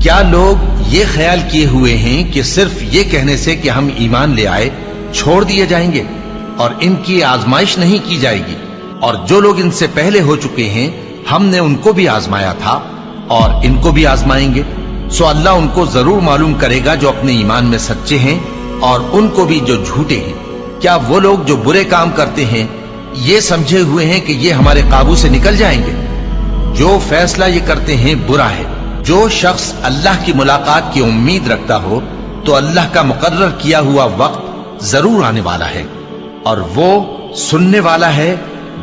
کیا لوگ یہ خیال کیے ہوئے ہیں کہ صرف یہ کہنے سے کہ ہم ایمان لے آئے چھوڑ دیے جائیں گے اور ان کی آزمائش نہیں کی جائے گی؟ اور جو لوگ ان سے پہلے ہو چکے ہیں ہم نے ان کو بھی آزمایا تھا اور ان کو بھی آزمائیں گے، سو اللہ ان کو ضرور معلوم کرے گا جو اپنے ایمان میں سچے ہیں اور ان کو بھی جو جھوٹے ہیں۔ کیا وہ لوگ جو برے کام کرتے ہیں یہ سمجھے ہوئے ہیں کہ یہ ہمارے قابو سے نکل جائیں گے؟ جو فیصلہ یہ کرتے ہیں برا ہے۔ جو شخص اللہ کی ملاقات کی امید رکھتا ہو تو اللہ کا مقرر کیا ہوا وقت ضرور آنے والا ہے، اور وہ سننے والا ہے،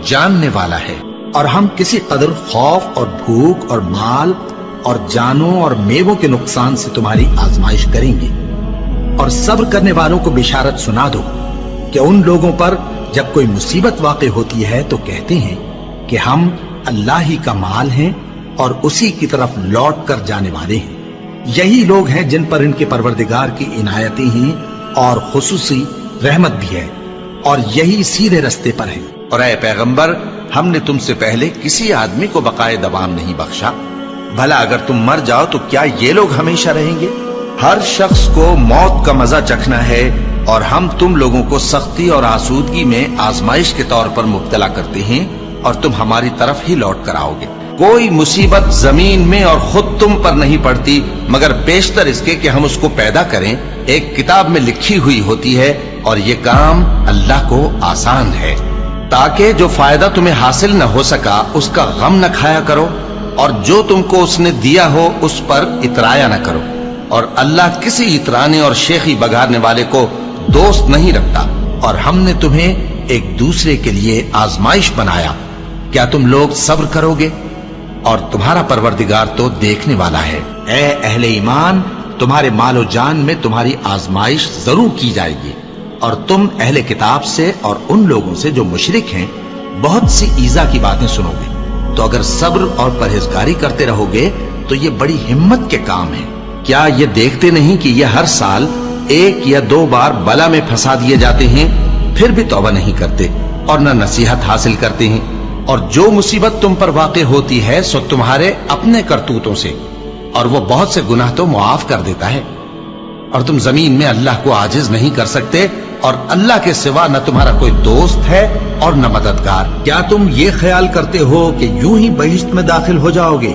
جاننے والا ہے۔ اور ہم کسی قدر خوف اور بھوک اور مال اور جانوں اور میووں کے نقصان سے تمہاری آزمائش کریں گے، اور صبر کرنے والوں کو بشارت سنا دو کہ ان لوگوں پر جب کوئی مصیبت واقع ہوتی ہے تو کہتے ہیں کہ ہم اللہ ہی کا مال ہیں اور اسی کی طرف لوٹ کر جانے والے ہیں۔ یہی لوگ ہیں جن پر ان کے پروردگار کی عنایتیں ہیں اور خصوصی رحمت بھی ہے، اور یہی سیدھے رستے پر ہیں۔ اور اے پیغمبر، ہم نے تم سے پہلے کسی آدمی کو بقائے دوام نہیں بخشا، بھلا اگر تم مر جاؤ تو کیا یہ لوگ ہمیشہ رہیں گے؟ ہر شخص کو موت کا مزہ چکھنا ہے، اور ہم تم لوگوں کو سختی اور آسودگی میں آزمائش کے طور پر مبتلا کرتے ہیں، اور تم ہماری طرف ہی لوٹ کر آؤ گے۔ کوئی مصیبت زمین میں اور خود تم پر نہیں پڑتی مگر پیشتر اس کے کہ ہم اس کو پیدا کریں ایک کتاب میں لکھی ہوئی ہوتی ہے، اور یہ کام اللہ کو آسان ہے، تاکہ جو فائدہ تمہیں حاصل نہ ہو سکا اس کا غم نہ کھایا کرو، اور جو تم کو اس نے دیا ہو اس پر اترایا نہ کرو۔ اور اللہ کسی اترانے اور شیخی بگارنے والے کو دوست نہیں رکھتا۔ اور ہم نے تمہیں ایک دوسرے کے لیے آزمائش بنایا، کیا تم لوگ صبر کرو گے؟ اور تمہارا پروردگار تو دیکھنے والا ہے۔ اے اہل ایمان، تمہارے مال و جان میں تمہاری آزمائش ضرور کی جائے گی، اور تم اہل کتاب سے اور ان لوگوں سے جو مشرک ہیں بہت سی ایذا کی باتیں سنو گے، تو اگر صبر اور پرہیزگاری کرتے رہو گے تو یہ بڑی ہمت کے کام ہے۔ کیا یہ دیکھتے نہیں کہ یہ ہر سال 1 یا 2 بار بلا میں پھنسا دیے جاتے ہیں، پھر بھی توبہ نہیں کرتے اور نہ نصیحت حاصل کرتے ہیں؟ اور جو مصیبت تم پر واقع ہوتی ہے سو تمہارے اپنے کرتوتوں سے، اور وہ بہت سے گناہ تو معاف کر دیتا ہے۔ اور تم زمین میں اللہ کو عاجز نہیں کر سکتے، اور اللہ کے سوا نہ تمہارا کوئی دوست ہے اور نہ مددگار۔ کیا تم یہ خیال کرتے ہو کہ یوں ہی بہشت میں داخل ہو جاؤ گے؟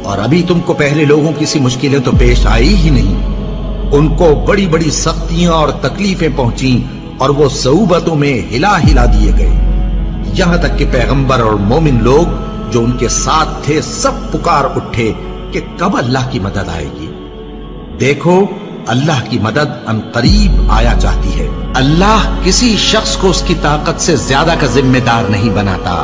اور ابھی تم کو پہلے لوگوں کی سی مشکلیں تو پیش آئی ہی نہیں۔ ان کو بڑی بڑی سختیاں اور تکلیفیں پہنچیں، اور وہ صعوبتوں میں ہلا ہلا دیے گئے، یہاں تک کہ پیغمبر اور مومن لوگ جو ان کے ساتھ تھے سب پکار اٹھے کہ کب اللہ کی مدد آئے گی۔ دیکھو، اللہ کی مدد ان قریب آیا چاہتی ہے۔ اللہ کسی شخص کو اس کی طاقت سے زیادہ کا ذمہ دار نہیں بناتا۔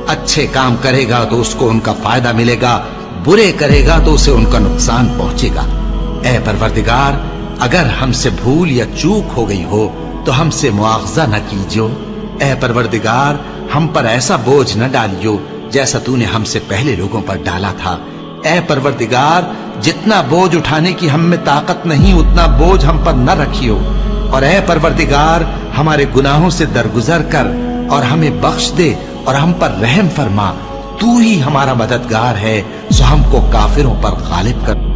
اچھے کام کرے گا تو اس کو ان کا فائدہ ملے گا، برے کرے گا تو اسے ان کا نقصان پہنچے گا۔ اے پروردگار، اگر ہم سے بھول یا چوک ہو گئی ہو تو ہم سے مواخذہ نہ کیجو۔ اے پروردگار، ہم پر ایسا بوجھ نہ ڈالیو جیسا تو نے ہم سے پہلے لوگوں پر ڈالا تھا۔ اے پروردگار، جتنا بوجھ اٹھانے کی ہم میں طاقت نہیں اتنا بوجھ ہم پر نہ رکھیو، اور اے پروردگار، ہمارے گناہوں سے درگزر کر اور ہمیں بخش دے اور ہم پر رحم فرما۔ تو ہی ہمارا مددگار ہے، سو ہم کو کافروں پر غالب کر۔